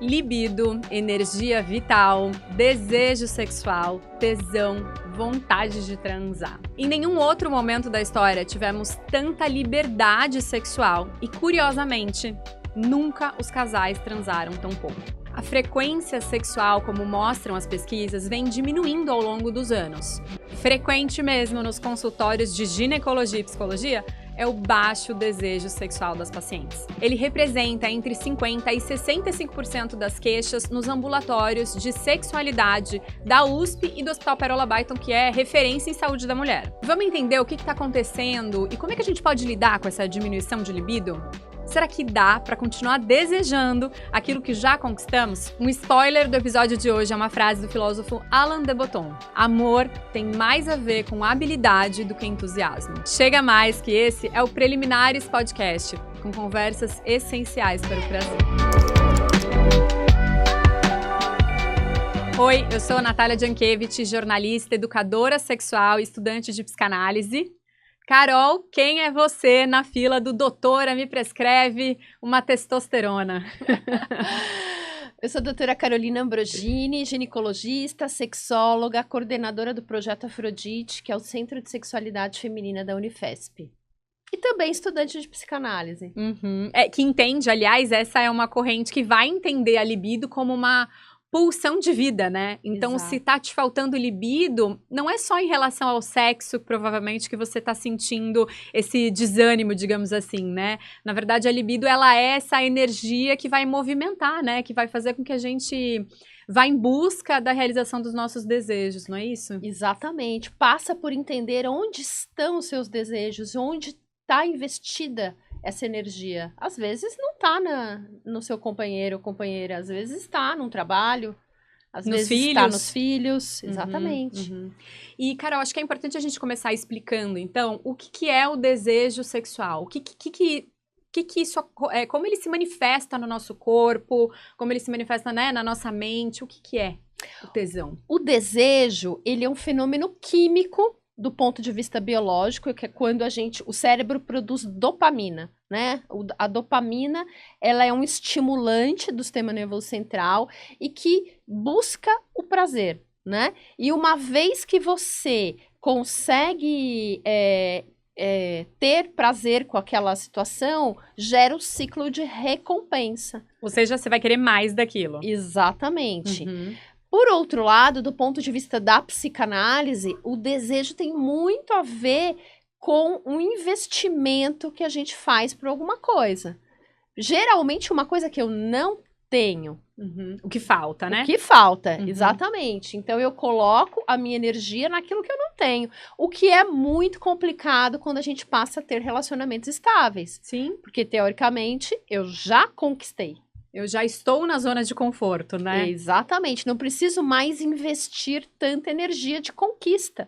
Libido, energia vital, desejo sexual, tesão, vontade de transar. Em nenhum outro momento da história tivemos tanta liberdade sexual e, curiosamente, nunca os casais transaram tão pouco. A frequência sexual, como mostram as pesquisas, vem diminuindo ao longo dos anos. Frequente mesmo nos consultórios de ginecologia e psicologia é o baixo desejo sexual das pacientes. Ele representa entre 50% e 65% das queixas nos ambulatórios de sexualidade da USP e do Hospital Pérola Baiton, que é referência em saúde da mulher. Vamos entender o que está acontecendo e como é que a gente pode lidar com essa diminuição de libido? Será que dá para continuar desejando aquilo que já conquistamos? Um spoiler do episódio de hoje é uma frase do filósofo Alain de Botton. Amor tem mais a ver com habilidade do que entusiasmo. Chega mais, que esse é o Preliminares Podcast, com conversas essenciais para o prazer. Oi, eu sou a Natália Jankiewicz, jornalista, educadora sexual e estudante de psicanálise. Carol, quem é você na fila do doutora me prescreve uma testosterona? Eu sou a doutora Carolina Ambrogini, ginecologista, sexóloga, coordenadora do projeto Afrodite, que é o Centro de Sexualidade Feminina da Unifesp. E também estudante de psicanálise. Que entende, aliás, essa é uma corrente que vai entender a libido como uma pulsão de vida, né? Então, Exato. Se tá te faltando libido, não é só em relação ao sexo, provavelmente, que você tá sentindo esse desânimo, digamos assim, né? Na verdade, a libido, ela é essa energia que vai movimentar, né? Que vai fazer com que a gente vá em busca da realização dos nossos desejos, não é isso? Exatamente. Passa por entender onde estão os seus desejos, onde está investida essa energia. Às vezes não está no seu companheiro ou companheira, às vezes está num trabalho, às vezes está nos filhos. Exatamente. E, Carol, acho que é importante a gente começar explicando, então, o que é o desejo sexual? O que isso é, como ele se manifesta no nosso corpo, como ele se manifesta, né, na nossa mente, o que é o tesão? O desejo, ele é um fenômeno químico do ponto de vista biológico, que é quando o cérebro produz dopamina, né? A dopamina, ela é um estimulante do sistema nervoso central e que busca o prazer, né? E uma vez que você consegue ter prazer com aquela situação, gera o ciclo de recompensa. Ou seja, você vai querer mais daquilo. Exatamente. Por outro lado, do ponto de vista da psicanálise, o desejo tem muito a ver com um investimento que a gente faz por alguma coisa. Geralmente, uma coisa que eu não tenho. O que falta, né? O que falta, exatamente. Então, eu coloco a minha energia naquilo que eu não tenho. O que é muito complicado quando a gente passa a ter relacionamentos estáveis. Sim. Porque, teoricamente, eu já conquistei. Eu já estou na zona de conforto, né? Exatamente, não preciso mais investir tanta energia de conquista.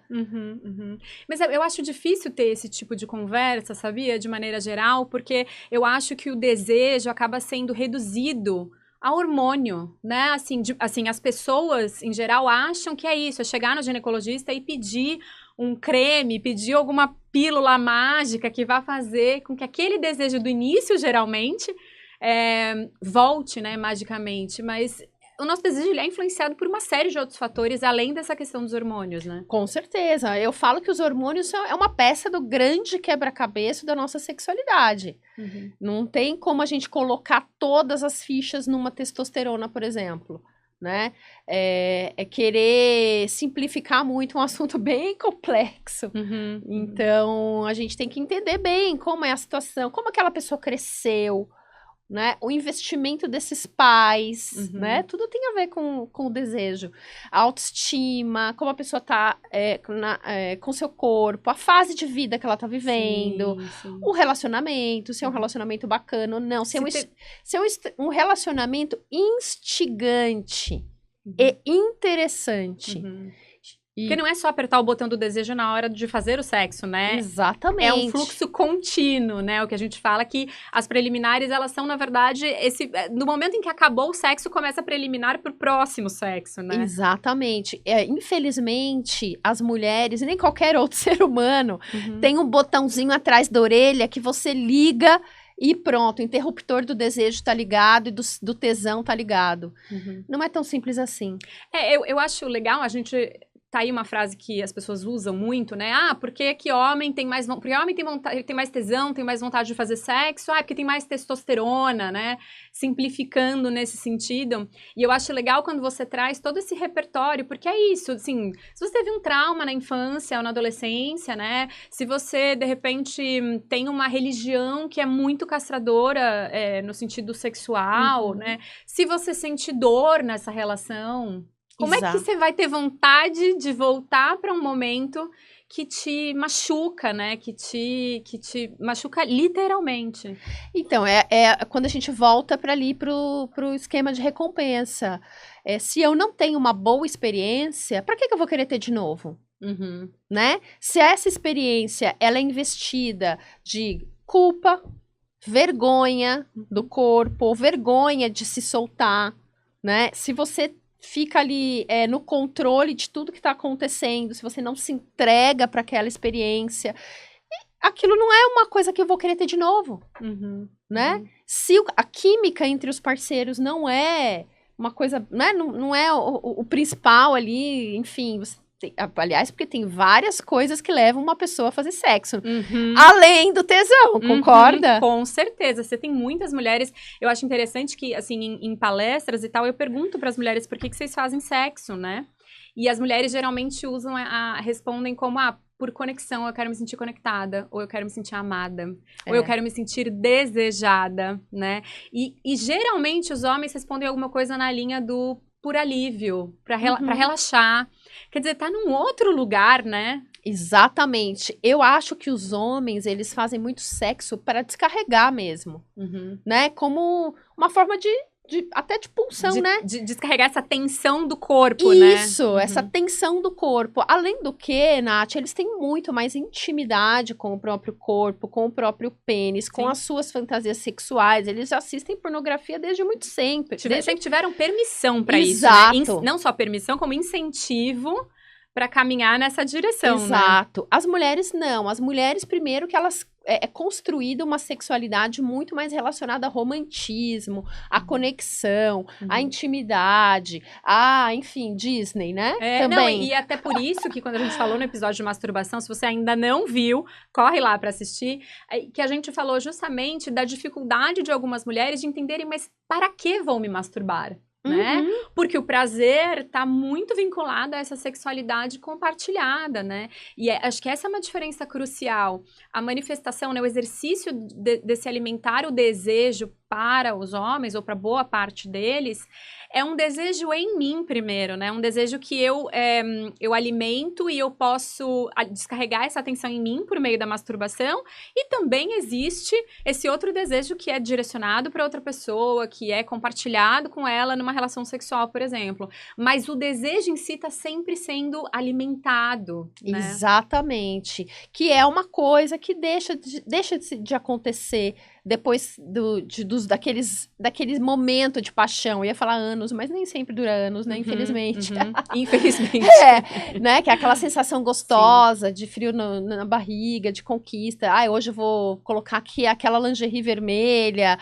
Mas eu acho difícil ter esse tipo de conversa, sabia? De maneira geral, porque eu acho que o desejo acaba sendo reduzido a hormônio, né? Assim, as pessoas, em geral, acham que é isso, é chegar no ginecologista e pedir um creme, pedir alguma pílula mágica que vai fazer com que aquele desejo do início, geralmente, volte, né, magicamente, mas o nosso desejo ele é influenciado por uma série de outros fatores, além dessa questão dos hormônios, né? Com certeza, eu falo que os hormônios é uma peça do grande quebra-cabeça da nossa sexualidade. Não tem como a gente colocar todas as fichas numa testosterona, por exemplo, né? É querer simplificar muito um assunto bem complexo. Então, a gente tem que entender bem como é a situação, como aquela pessoa cresceu, né? O investimento desses pais, né? Tudo tem a ver com o desejo. A autoestima, como a pessoa está com seu corpo, a fase de vida que ela está vivendo, sim. O relacionamento, se é um relacionamento bacana ou não, se é um relacionamento instigante e interessante. Porque não é só apertar o botão do desejo na hora de fazer o sexo, né? Exatamente. É um fluxo contínuo, né? O que a gente fala que as preliminares, elas são, na verdade, no momento em que acabou o sexo, começa a preliminar pro próximo sexo, né? Exatamente. Infelizmente, as mulheres, e nem qualquer outro ser humano, tem um botãozinho atrás da orelha que você liga e pronto, o interruptor do desejo tá ligado e do tesão tá ligado. Não é tão simples assim. Eu acho legal, a gente... Tá aí uma frase que as pessoas usam muito, né? Ah, porque que homem tem mais... Porque homem tem mais tesão, tem mais vontade de fazer sexo. Ah, porque tem mais testosterona, né? Simplificando nesse sentido. E eu acho legal quando você traz todo esse repertório, porque é isso, assim... Se você teve um trauma na infância ou na adolescência, né? Se você, de repente, tem uma religião que é muito castradora no sentido sexual, né? Se você sente dor nessa relação... Como é que você vai ter vontade de voltar para um momento que te machuca, né? Que te machuca literalmente. Então, quando a gente volta para ali pro esquema de recompensa. Se eu não tenho uma boa experiência, para que eu vou querer ter de novo? Né? Se essa experiência ela é investida de culpa, vergonha do corpo, vergonha de se soltar, né? Se você fica ali no controle de tudo que está acontecendo, se você não se entrega para aquela experiência, aquilo não é uma coisa que eu vou querer ter de novo, né? Se a química entre os parceiros não é uma coisa, né? Não é o principal ali, enfim, aliás, porque tem várias coisas que levam uma pessoa a fazer sexo. Além do tesão, concorda? Com certeza. Você tem muitas mulheres... Eu acho interessante que, assim, em palestras e tal, eu pergunto para as mulheres por que vocês fazem sexo, né? E as mulheres geralmente respondem como, por conexão, eu quero me sentir conectada, ou eu quero me sentir amada, ou eu quero me sentir desejada, né? E geralmente os homens respondem alguma coisa na linha do por alívio, para relaxar. Quer dizer, tá num outro lugar, né? Exatamente. Eu acho que os homens, eles fazem muito sexo para descarregar mesmo, né? Como uma forma até de pulsão, né? De descarregar essa tensão do corpo, né? Isso, essa tensão do corpo. Além do que, Nath, eles têm muito mais intimidade com o próprio corpo, com o próprio pênis, com as suas fantasias sexuais. Eles assistem pornografia desde muito sempre. Sempre tiveram permissão para isso, né? Não só permissão, como incentivo para caminhar nessa direção, Exato. Né? As mulheres não. As mulheres, primeiro, que elas... É construída uma sexualidade muito mais relacionada ao romantismo, à conexão, à intimidade, enfim, Disney, né? Também. E até por isso que quando a gente falou no episódio de masturbação, se você ainda não viu, corre lá para assistir, que a gente falou justamente da dificuldade de algumas mulheres de entenderem, mas para que vou me masturbar? Né? Porque o prazer tá muito vinculado a essa sexualidade compartilhada, né? E acho que essa é uma diferença crucial. A manifestação, né, o exercício desse alimentar o desejo para os homens, ou para boa parte deles, é um desejo em mim primeiro, né? Um desejo que eu alimento e eu posso descarregar essa atenção em mim por meio da masturbação. E também existe esse outro desejo que é direcionado para outra pessoa, que é compartilhado com ela numa relação sexual, por exemplo. Mas o desejo em si está sempre sendo alimentado, né? Exatamente. Que é uma coisa que deixa de acontecer depois daqueles momentos de paixão. Eu ia falar anos, mas nem sempre dura anos, né? Infelizmente. Infelizmente. Né? Que é aquela sensação gostosa, de frio na barriga, de conquista. Hoje eu vou colocar aqui aquela lingerie vermelha.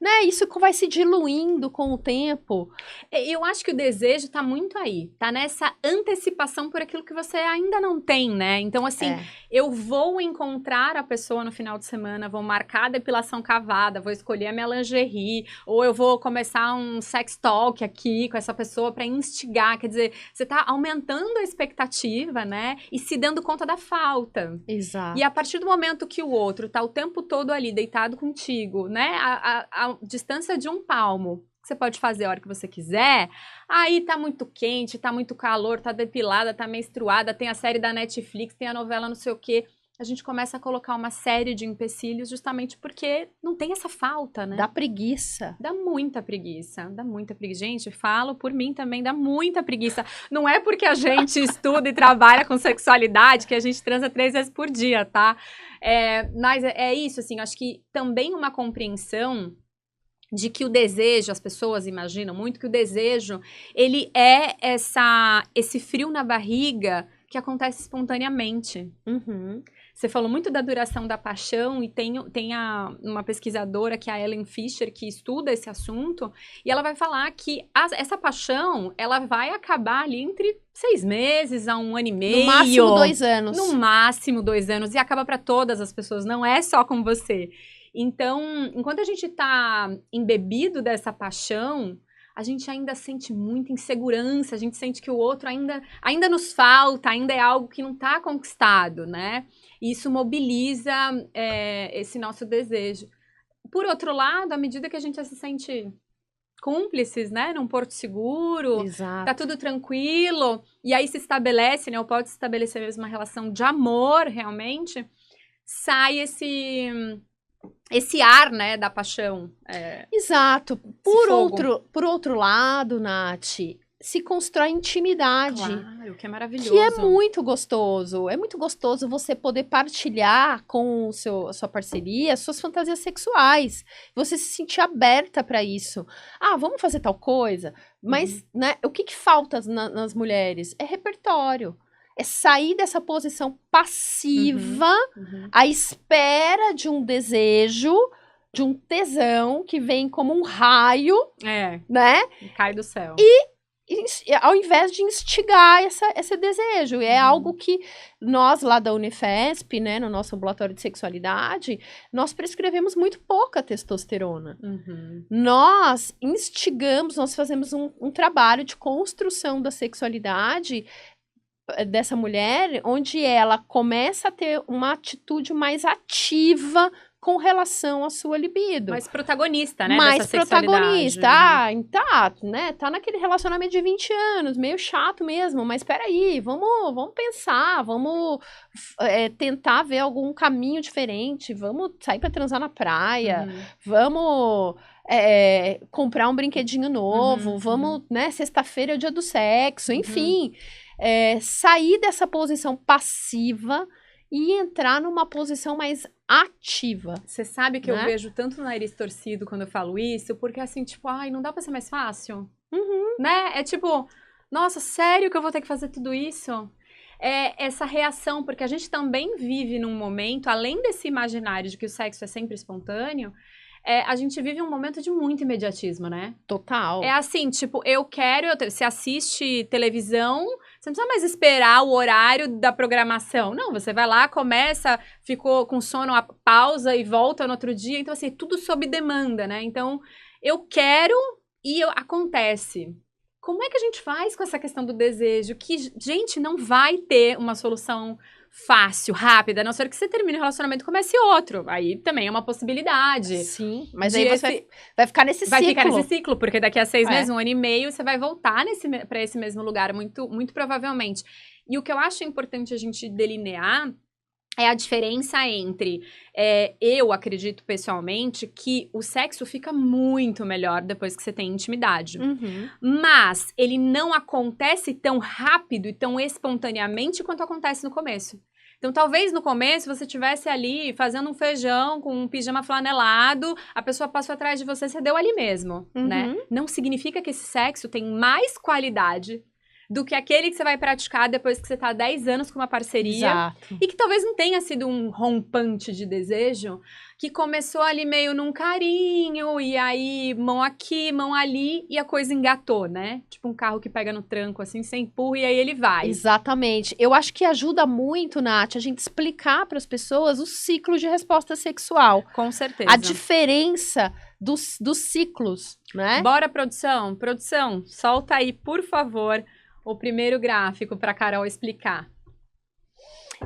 Né? Isso vai se diluindo com o tempo. Eu acho que o desejo tá muito aí. Tá nessa antecipação por aquilo que você ainda não tem, né? Então, assim, eu vou encontrar a pessoa no final de semana, vou marcar a depilação cavada, vou escolher a minha lingerie, ou eu vou começar um sex talk aqui com essa pessoa pra instigar. Quer dizer, você tá aumentando a expectativa, né? E se dando conta da falta. Exato. E a partir do momento que o outro tá o tempo todo ali, deitado contigo, né? A distância de um palmo, que você pode fazer a hora que você quiser, aí tá muito quente, tá muito calor, tá depilada, tá menstruada, tem a série da Netflix, tem a novela não sei o quê, a gente começa a colocar uma série de empecilhos justamente porque não tem essa falta, né? Dá preguiça. Dá muita preguiça, dá muita preguiça. Gente, falo por mim também, dá muita preguiça. Não é porque a gente estuda e trabalha com sexualidade que a gente transa 3 vezes por dia, tá? Mas é isso, assim, acho que também uma compreensão de que o desejo, as pessoas imaginam muito que o desejo, ele é esse frio na barriga que acontece espontaneamente. Você falou muito da duração da paixão e tem uma pesquisadora, que é a Ellen Fisher, que estuda esse assunto, e ela vai falar que essa paixão, ela vai acabar ali entre 6 meses a 1 ano e meio. No máximo 2 anos. No máximo 2 anos, e acaba para todas as pessoas, não é só com você. Então, enquanto a gente tá embebido dessa paixão, a gente ainda sente muita insegurança, a gente sente que o outro ainda nos falta, ainda é algo que não está conquistado, né? E isso mobiliza esse nosso desejo. Por outro lado, à medida que a gente se sente cúmplices, né? Num porto seguro, Exato. tá tudo tranquilo, e aí se estabelece, né? Ou pode se estabelecer mesmo uma relação de amor, realmente, sai esse ar, né, da paixão. Exato. Por outro lado, Nath, se constrói intimidade. Claro, que é maravilhoso. Que é muito gostoso. É muito gostoso você poder partilhar com a sua parceria suas fantasias sexuais. Você se sentir aberta para isso. Ah, vamos fazer tal coisa? Mas, né, o que falta nas mulheres? É repertório. É sair dessa posição passiva, à espera de um desejo, de um tesão que vem como um raio, né? Cai do céu. E ao invés de instigar esse desejo. É algo que nós lá da Unifesp, né, no nosso ambulatório de sexualidade, nós prescrevemos muito pouca testosterona. Nós instigamos, nós fazemos um trabalho de construção da sexualidade dessa mulher, onde ela começa a ter uma atitude mais ativa com relação à sua libido. Mais protagonista, né? Mais protagonista. Tá naquele relacionamento de 20 anos, meio chato mesmo, mas peraí, vamos pensar, vamos tentar ver algum caminho diferente, vamos sair pra transar na praia, vamos comprar um brinquedinho novo, vamos, né, sexta-feira é o dia do sexo, enfim. Sair dessa posição passiva e entrar numa posição mais ativa. Você sabe que eu vejo tanto no nariz torcido quando eu falo isso, porque assim, tipo, ai, não dá pra ser mais fácil? Né? É tipo, nossa, sério que eu vou ter que fazer tudo isso? Essa reação, porque a gente também vive num momento, além desse imaginário de que o sexo é sempre espontâneo, a gente vive um momento de muito imediatismo, né? Total. É assim, tipo, você assiste televisão, você não precisa mais esperar o horário da programação. Não, você vai lá, começa, ficou com sono, pausa e volta no outro dia. Então, assim, tudo sob demanda, né? Então, eu quero e acontece. Como é que a gente faz com essa questão do desejo? Que, gente, não vai ter uma solução fácil, rápida, a não ser que você termine o relacionamento e comece outro. Aí também é uma possibilidade. Sim, mas aí você vai ficar nesse ciclo. Vai ficar nesse ciclo, porque daqui a 6 meses, 1 ano e meio, você vai voltar para esse mesmo lugar, muito, muito provavelmente. E o que eu acho importante a gente delinear é a diferença entre, eu acredito pessoalmente, que o sexo fica muito melhor depois que você tem intimidade. Mas ele não acontece tão rápido e tão espontaneamente quanto acontece no começo. Então, talvez no começo você estivesse ali fazendo um feijão com um pijama flanelado, a pessoa passou atrás de você, você deu ali mesmo, né? Não significa que esse sexo tem mais qualidade do que aquele que você vai praticar depois que você tá há 10 anos com uma parceria. Exato. E que talvez não tenha sido um rompante de desejo, que começou ali meio num carinho, e aí mão aqui, mão ali, e a coisa engatou, né? Tipo um carro que pega no tranco, assim, você empurra e aí ele vai. Exatamente. Eu acho que ajuda muito, Nath, a gente explicar para as pessoas o ciclo de resposta sexual. Com certeza. A diferença dos ciclos, né? Bora, produção? Produção, solta aí, por favor, o primeiro gráfico para a Carol explicar.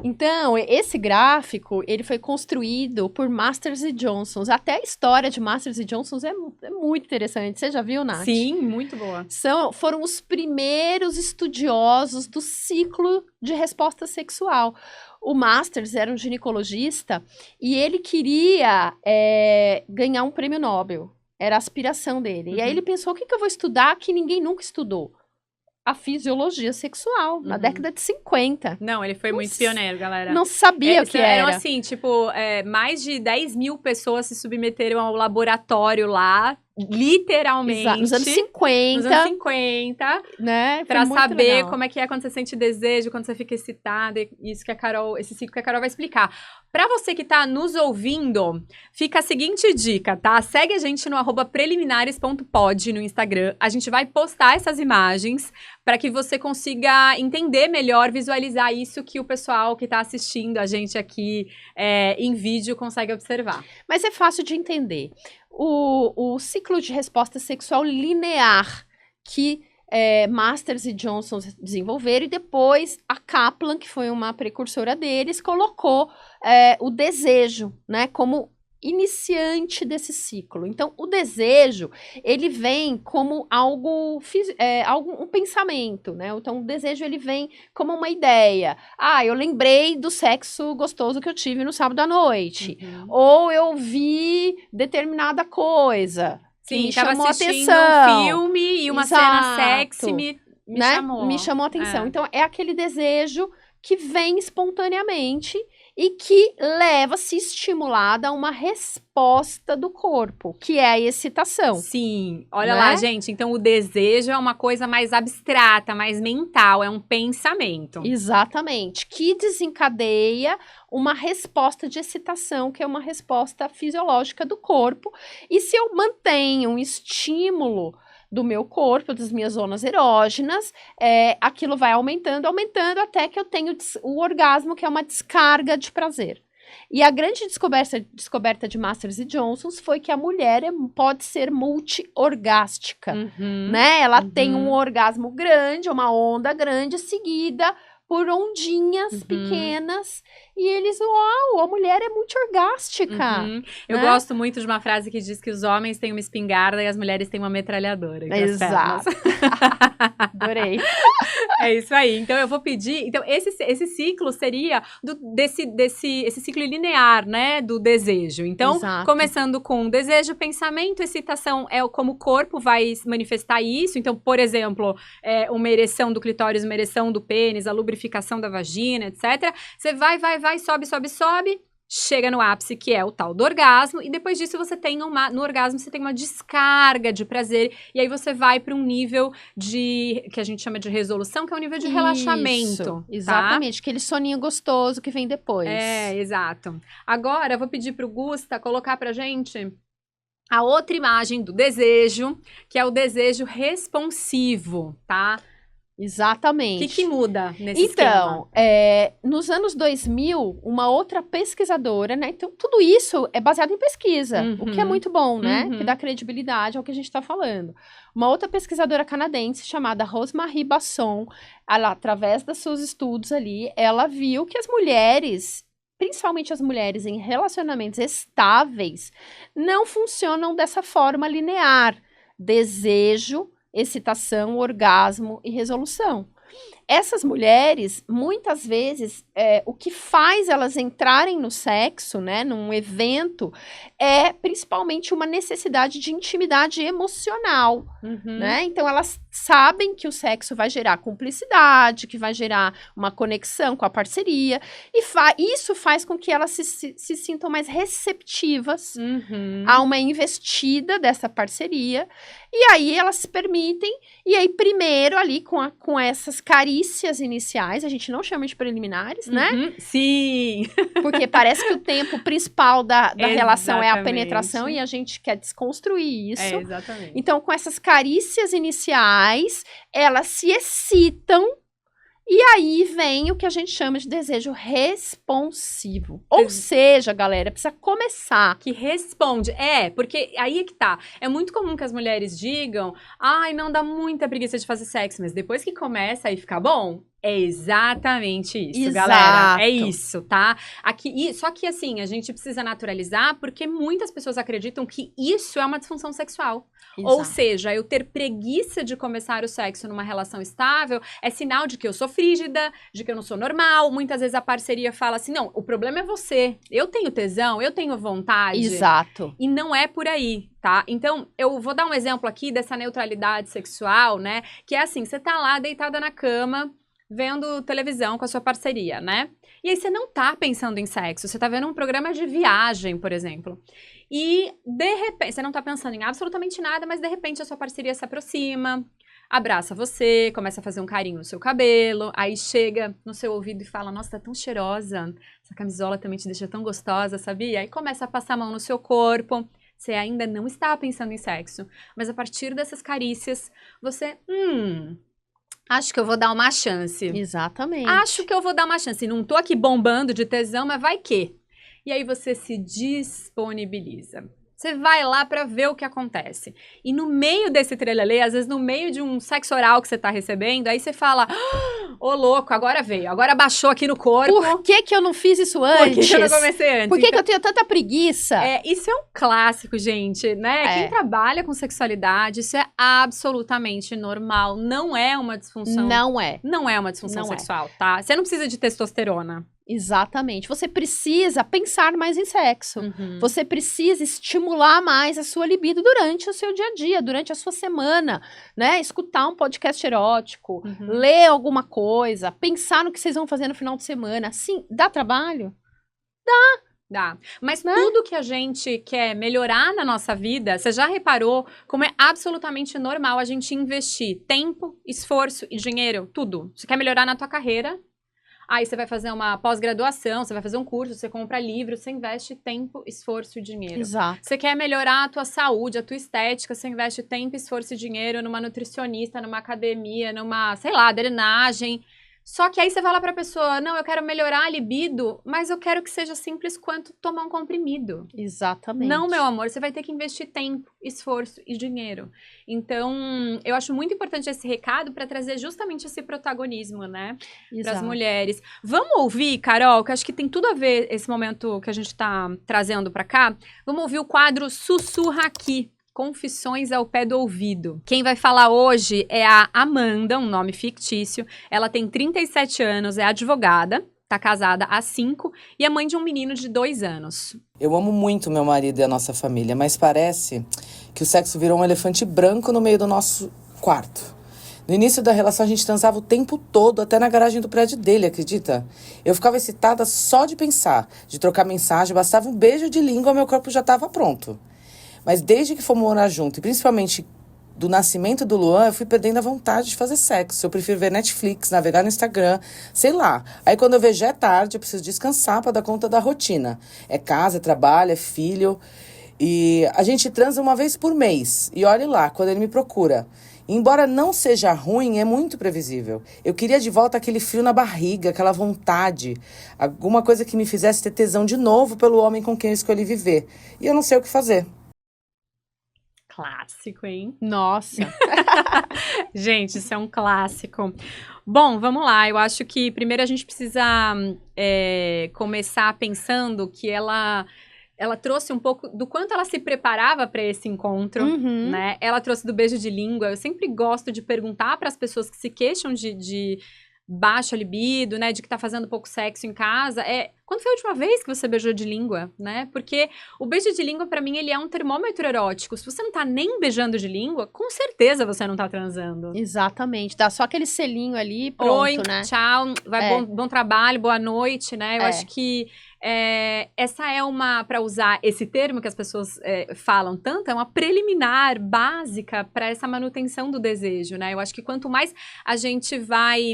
Então, esse gráfico, ele foi construído por Masters e Johnsons. Até a história de Masters e Johnsons é muito interessante. Você já viu, Nath? Sim, muito boa. Foram os primeiros estudiosos do ciclo de resposta sexual. O Masters era um ginecologista e ele queria ganhar um prêmio Nobel. Era a aspiração dele. E aí ele pensou, o que eu vou estudar que ninguém nunca estudou? A fisiologia sexual, na década de 50. Não, ele foi muito pioneiro, galera. Não sabia o que era. Eram assim, tipo, mais de 10 mil pessoas se submeteram ao laboratório lá, literalmente. Nos anos 50. Nos anos 50. Né? Pra saber legal. como é que é quando você sente desejo, quando você fica excitada. Isso que a Carol, esse ciclo que a Carol vai explicar. Pra você que tá nos ouvindo, fica a seguinte dica, tá? Segue a gente no @preliminares.pod no Instagram. A gente vai postar essas imagens para que você consiga entender melhor, visualizar isso que o pessoal que tá assistindo a gente aqui em vídeo consegue observar. Mas é fácil de entender. O ciclo de resposta sexual linear que Masters e Johnson desenvolveram, e depois a Kaplan, que foi uma precursora deles, colocou o desejo, né, como iniciante desse ciclo. Então, o desejo, ele vem como um pensamento, né? Então, o desejo, ele vem como uma ideia. Ah, eu lembrei do sexo gostoso que eu tive no sábado à noite. Uhum. Ou eu vi determinada coisa que me chamou a atenção. Um filme e uma cena sexy me chamou. Me chamou a atenção. Então, é aquele desejo que vem espontaneamente e que leva-se estimulada a uma resposta do corpo, que é a excitação. Sim, olha lá, gente, então o desejo é uma coisa mais abstrata, mais mental, é um pensamento. Exatamente, que desencadeia uma resposta de excitação, que é uma resposta fisiológica do corpo, e se eu mantenho um estímulo do meu corpo, das minhas zonas erógenas, aquilo vai aumentando, até que eu tenho o orgasmo, que é uma descarga de prazer. E a grande descoberta de Masters e Johnsons foi que a mulher pode ser multi-orgástica, né? Ela tem um orgasmo grande, uma onda grande, seguida por ondinhas pequenas, e eles, uau, a mulher é multi-orgástica. Eu gosto muito de uma frase que diz que os homens têm uma espingarda e as mulheres têm uma metralhadora. Exato. Adorei. É isso aí. Então, eu vou pedir... Então, esse ciclo seria esse ciclo linear, né? Do desejo. Então, começando com desejo, pensamento, excitação é como o corpo vai manifestar isso. Então, por exemplo, uma ereção do clitóris, uma ereção do pênis, a lubrificação da vagina, etc. Você vai, sobe, chega no ápice, que é o tal do orgasmo, e depois disso você tem no orgasmo você tem uma descarga de prazer, e aí você vai para um nível que a gente chama de resolução, que é um nível de relaxamento. Exatamente, aquele soninho gostoso que vem depois. Exato. Agora, eu vou pedir pro Gusta colocar pra gente a outra imagem do desejo, que é o desejo responsivo, tá? Exatamente. O que muda nesse esquema? Nos anos 2000, uma outra pesquisadora, né? Então, tudo isso é baseado em pesquisa, o que é muito bom, né? Que dá credibilidade ao que a gente está falando. Uma outra pesquisadora canadense chamada Rosemarie Basson, ela, através dos seus estudos ali, ela viu que as mulheres, principalmente as mulheres em relacionamentos estáveis, não funcionam dessa forma linear. Desejo, excitação, orgasmo e resolução. Essas mulheres, muitas vezes, o que faz elas entrarem no sexo, né, num evento, é principalmente uma necessidade de intimidade emocional, né? Então, elas sabem que o sexo vai gerar cumplicidade, que vai gerar uma conexão com a parceria, e isso faz com que elas se sintam mais receptivas a uma investida dessa parceria, e aí elas se permitem, e aí primeiro ali com essas carícias iniciais, a gente não chama de preliminares, né? Sim! Porque parece que o tempo principal da relação é a penetração, e a gente quer desconstruir isso. Exatamente. Então, com essas carícias iniciais, elas se excitam, e aí vem o que a gente chama de desejo responsivo. Ou seja, galera, precisa começar. Que responde. Porque aí é que tá. É muito comum que as mulheres digam, ai, não dá muita preguiça de fazer sexo, mas depois que começa aí fica bom. É exatamente isso, galera. É isso, tá? Só que, assim, a gente precisa naturalizar porque muitas pessoas acreditam que isso é uma disfunção sexual. Exato. Ou seja, eu ter preguiça de começar o sexo numa relação estável é sinal de que eu sou frígida, de que eu não sou normal. Muitas vezes a parceria fala assim, não, o problema é você. Eu tenho tesão, eu tenho vontade. Exato. E não é por aí, tá? Então, eu vou dar um exemplo aqui dessa neutralidade sexual, né? Que é assim, você tá lá deitada na cama, vendo televisão com a sua parceria, né? E aí você não tá pensando em sexo, você tá vendo um programa de viagem, por exemplo. E, de repente, você não tá pensando em absolutamente nada, mas de repente a sua parceria se aproxima, abraça você, começa a fazer um carinho no seu cabelo, aí chega no seu ouvido e fala, nossa, tá tão cheirosa, essa camisola também te deixa tão gostosa, sabia? Aí começa a passar a mão no seu corpo, você ainda não está pensando em sexo, mas a partir dessas carícias, você, acho que eu vou dar uma chance. Exatamente. Acho que eu vou dar uma chance. Não tô aqui bombando de tesão, mas vai que. E aí você se disponibiliza. Você vai lá pra ver o que acontece. E no meio desse trelelê, às vezes no meio de um sexo oral que você tá recebendo, aí você fala, ô louco, agora veio, agora baixou aqui no corpo. Por que eu não fiz isso antes? Por que eu não comecei antes? Por que eu tenho tanta preguiça? Isso é um clássico, gente, né? Quem trabalha com sexualidade, isso é absolutamente normal. Não é uma disfunção. Não é. Não é uma disfunção sexual, tá? Você não precisa de testosterona. Exatamente. Você precisa pensar mais em sexo. Você precisa estimular mais a sua libido durante o seu dia a dia, durante a sua semana, né? Escutar um podcast erótico, ler alguma coisa, pensar no que vocês vão fazer no final de semana. Sim, dá trabalho? Dá. Mas tudo que a gente quer melhorar na nossa vida, você já reparou como é absolutamente normal a gente investir tempo, esforço e dinheiro? Tudo. Você quer melhorar na tua carreira? Aí você vai fazer uma pós-graduação, você vai fazer um curso, você compra livro, você investe tempo, esforço e dinheiro. Exato. Você quer melhorar a tua saúde, a tua estética, você investe tempo, esforço e dinheiro numa nutricionista, numa academia, numa, sei lá, drenagem. Só que aí você fala pra pessoa, não, eu quero melhorar a libido, mas eu quero que seja simples quanto tomar um comprimido. Exatamente. Não, meu amor, você vai ter que investir tempo, esforço e dinheiro. Então, eu acho muito importante esse recado para trazer justamente esse protagonismo, né? Para as mulheres. Vamos ouvir, Carol, que acho que tem tudo a ver esse momento que a gente tá trazendo para cá. Vamos ouvir o quadro Sussurra Aqui. Confissões ao pé do ouvido. Quem vai falar hoje é a Amanda, um nome fictício. Ela tem 37 anos, é advogada, tá casada há 5 e é mãe de um menino de 2 anos. Eu amo muito meu marido e a nossa família, mas parece que o sexo virou um elefante branco no meio do nosso quarto. No início da relação a gente transava o tempo todo, até na garagem do prédio dele, acredita? Eu ficava excitada só de pensar, de trocar mensagem, bastava um beijo de língua, meu corpo já estava pronto. Mas desde que fomos morar junto, e principalmente do nascimento do Luan, eu fui perdendo a vontade de fazer sexo. Eu prefiro ver Netflix, navegar no Instagram, sei lá. Aí quando eu vejo já é tarde, eu preciso descansar para dar conta da rotina. É casa, é trabalho, é filho. E a gente transa uma vez por mês. E olhe lá, quando ele me procura. Embora não seja ruim, é muito previsível. Eu queria de volta aquele frio na barriga, aquela vontade. Alguma coisa que me fizesse ter tesão de novo pelo homem com quem eu escolhi viver. E eu não sei o que fazer. Clássico, hein? Nossa. Gente, isso é um clássico. Bom, vamos lá. Eu acho que primeiro a gente precisa começar pensando que ela trouxe um pouco do quanto ela se preparava para esse encontro, né? Ela trouxe do beijo de língua. Eu sempre gosto de perguntar para as pessoas que se queixam de baixa libido, né, de que tá fazendo pouco sexo em casa, quando foi a última vez que você beijou de língua, né? Porque o beijo de língua, pra mim, ele é um termômetro erótico. Se você não tá nem beijando de língua, com certeza você não tá transando. Exatamente. Dá só aquele selinho ali, pronto, oi, né? Tchau, bom trabalho, boa noite, né? Eu acho que essa é para usar esse termo que as pessoas falam tanto, é uma preliminar básica para essa manutenção do desejo, né? Eu acho que quanto mais a gente vai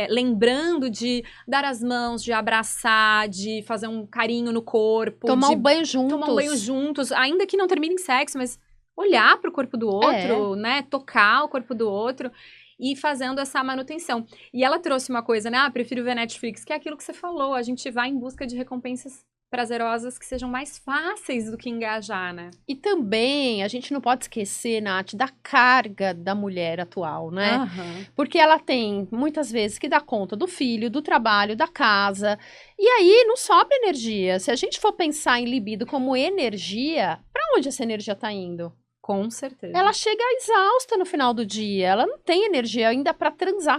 lembrando de dar as mãos, de abraçar, de fazer um carinho no corpo. Tomar um banho juntos. Tomar um banho juntos, ainda que não termine em sexo, mas olhar para o corpo do outro, né? Tocar o corpo do outro e fazendo essa manutenção. E ela trouxe uma coisa, né? Prefiro ver Netflix, que é aquilo que você falou. A gente vai em busca de recompensas prazerosas que sejam mais fáceis do que engajar, né? E também, a gente não pode esquecer, Nath, da carga da mulher atual, né? Porque ela tem, muitas vezes, que dar conta do filho, do trabalho, da casa. E aí, não sobra energia. Se a gente for pensar em libido como energia, pra onde essa energia tá indo? Com certeza. Ela chega exausta no final do dia, ela não tem energia ainda pra transar.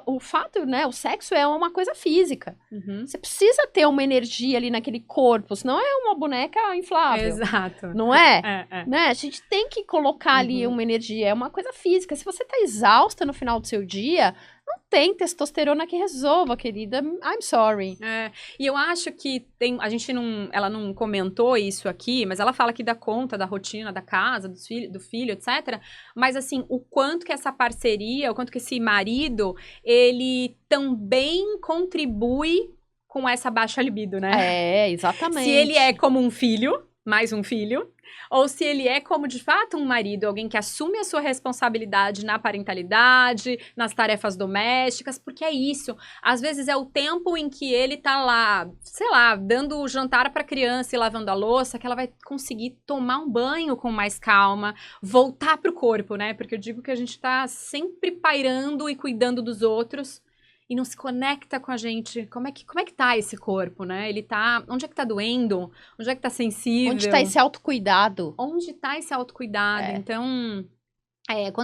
O fato, né, o sexo é uma coisa física. Você precisa ter uma energia ali naquele corpo, senão é uma boneca inflável. Exato. Não é? Né? A gente tem que colocar ali uma energia, é uma coisa física. Se você tá exausta no final do seu dia, Não tem testosterona que resolva, querida. I'm sorry. E eu acho que ela não comentou isso aqui, mas ela fala que dá conta da rotina da casa, do filho, etc. Mas assim, o quanto que essa parceria, o quanto que esse marido, ele também contribui com essa baixa libido, né? Exatamente. Se ele é como um filho, mais um filho, ou se ele é como, de fato, um marido, alguém que assume a sua responsabilidade na parentalidade, nas tarefas domésticas, porque é isso. Às vezes é o tempo em que ele tá lá, sei lá, dando o jantar pra criança e lavando a louça, que ela vai conseguir tomar um banho com mais calma, voltar pro corpo, né? Porque eu digo que a gente tá sempre pairando e cuidando dos outros, e não se conecta com a gente. Como é que tá esse corpo, né? Ele tá... Onde é que tá doendo? Onde é que tá sensível? Onde tá esse autocuidado? Onde tá esse autocuidado? Então...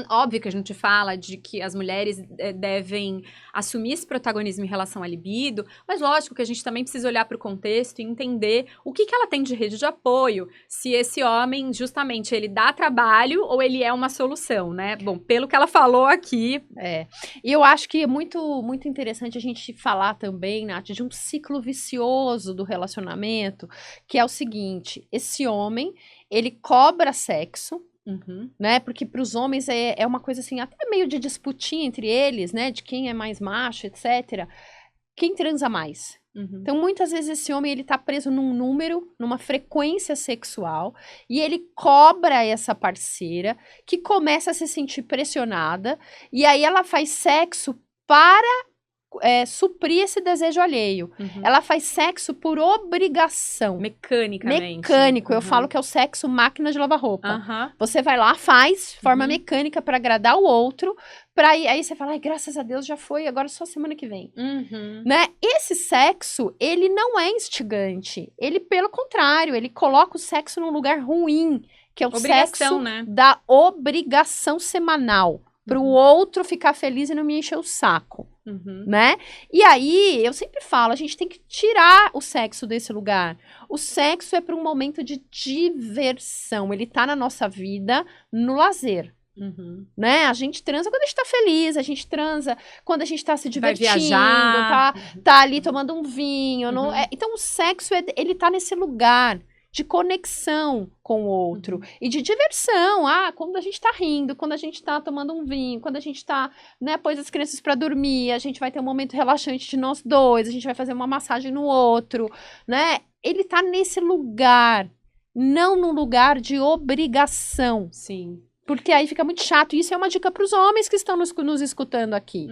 óbvio que a gente fala de que as mulheres devem assumir esse protagonismo em relação à libido, mas lógico que a gente também precisa olhar para o contexto e entender o que ela tem de rede de apoio, se esse homem, justamente, ele dá trabalho ou ele é uma solução, né? Bom, pelo que ela falou aqui... E eu acho que é muito, muito interessante a gente falar também, Nath, de um ciclo vicioso do relacionamento, que é o seguinte, esse homem, ele cobra sexo, né? Porque para os homens é uma coisa assim, até meio de disputinha entre eles, né? De quem é mais macho, etc. Quem transa mais? Então, muitas vezes esse homem, ele tá preso num número, numa frequência sexual, e ele cobra essa parceira, que começa a se sentir pressionada, e aí ela faz sexo para suprir esse desejo alheio. Ela faz sexo por obrigação. Mecanicamente. Mecânico. Eu falo que é o sexo máquina de lavar roupa. Você vai lá, faz, forma mecânica para agradar o outro, aí você fala, ai, graças a Deus já foi, agora só semana que vem. Né? Esse sexo, ele não é instigante. Ele, pelo contrário, ele coloca o sexo num lugar ruim, que é o sexo, né? Da obrigação semanal. Para o outro ficar feliz e não me encher o saco. Né? E aí, eu sempre falo, a gente tem que tirar o sexo desse lugar. O sexo é para um momento de diversão. Ele tá na nossa vida no lazer. Né? A gente transa quando a gente tá feliz, a gente transa quando a gente tá se divertindo, vai viajar. Tá ali tomando um vinho. Então, o sexo, ele tá nesse lugar de conexão com o outro e de diversão. Quando a gente tá rindo, quando a gente tá tomando um vinho, quando a gente tá, né, pôs as crianças pra dormir, a gente vai ter um momento relaxante de nós dois, a gente vai fazer uma massagem no outro, né? Ele tá nesse lugar, não num lugar de obrigação. Sim. Porque aí fica muito chato. Isso é uma dica para os homens que estão nos escutando aqui.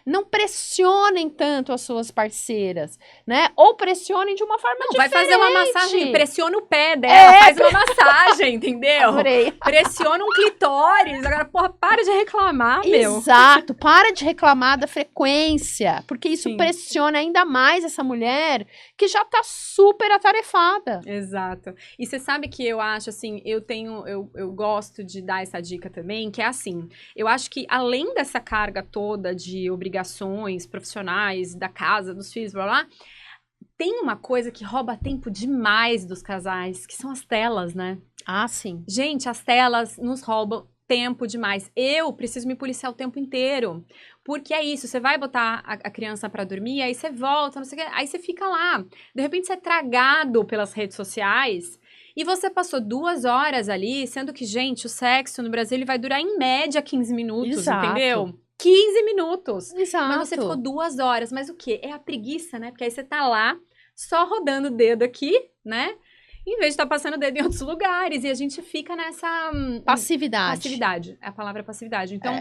Não pressionem tanto as suas parceiras, né? Ou pressionem de uma forma diferente. Vai fazer uma massagem, pressiona o pé dela, faz uma massagem, entendeu? Adorei. Pressiona um clitóris. Agora, porra, para de reclamar, meu. Exato, para de reclamar da frequência, porque isso pressiona ainda mais essa mulher que já tá super atarefada. Exato. E você sabe que eu acho, assim, eu gosto de dar essa dica também, que é assim, eu acho que além dessa carga toda de obrigações profissionais, da casa, dos filhos, blá, blá, tem uma coisa que rouba tempo demais dos casais, que são as telas, né? Sim. Gente, as telas nos roubam tempo demais. Eu preciso me policiar o tempo inteiro. Porque é isso, você vai botar a criança pra dormir, aí você volta, não sei o que, aí você fica lá. De repente você é tragado pelas redes sociais e você passou 2 horas ali, sendo que, gente, o sexo no Brasil ele vai durar em média 15 minutos, entendeu? 15 minutos. Exato. Mas você ficou 2 horas. Mas o quê? É a preguiça, né? Porque aí você tá lá, só rodando o dedo aqui, né? Em vez de estar passando o dedo em outros lugares. E a gente fica nessa... Passividade. Passividade. É a palavra passividade. Então,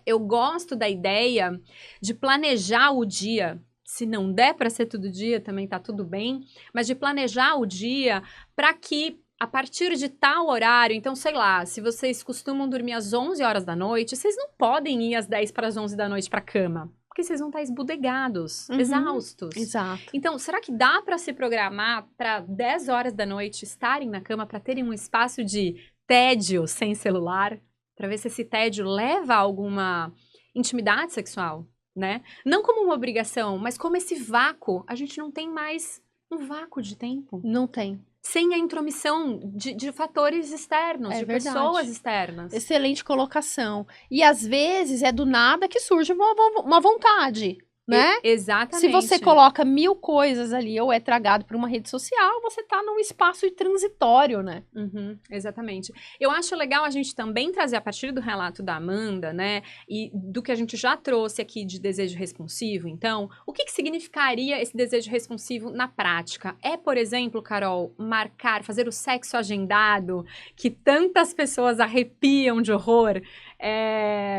eu gosto da ideia de planejar o dia. Se não der para ser todo dia, também tá tudo bem. Mas de planejar o dia para que, a partir de tal horário... Então, sei lá, se vocês costumam dormir às 11 horas da noite, vocês não podem ir às 10 para as 11 da noite para cama. Porque vocês vão estar esbudegados, exaustos. Exato. Então, será que dá para se programar para 10 horas da noite estarem na cama para terem um espaço de tédio sem celular? Para ver se esse tédio leva a alguma intimidade sexual, né? Não como uma obrigação, mas como esse vácuo. A gente não tem mais um vácuo de tempo. Não tem. sem a intromissão de fatores externos, de pessoas externas. Excelente colocação. E às vezes é do nada que surge uma vontade. Né? Exatamente. Se você coloca 1000 coisas ali ou é tragado por uma rede social, você tá num espaço transitório, né? Exatamente. Eu acho legal a gente também trazer a partir do relato da Amanda, né? E do que a gente já trouxe aqui de desejo responsivo, então, o que significaria esse desejo responsivo na prática? É, por exemplo, Carol, fazer o sexo agendado, que tantas pessoas arrepiam de horror,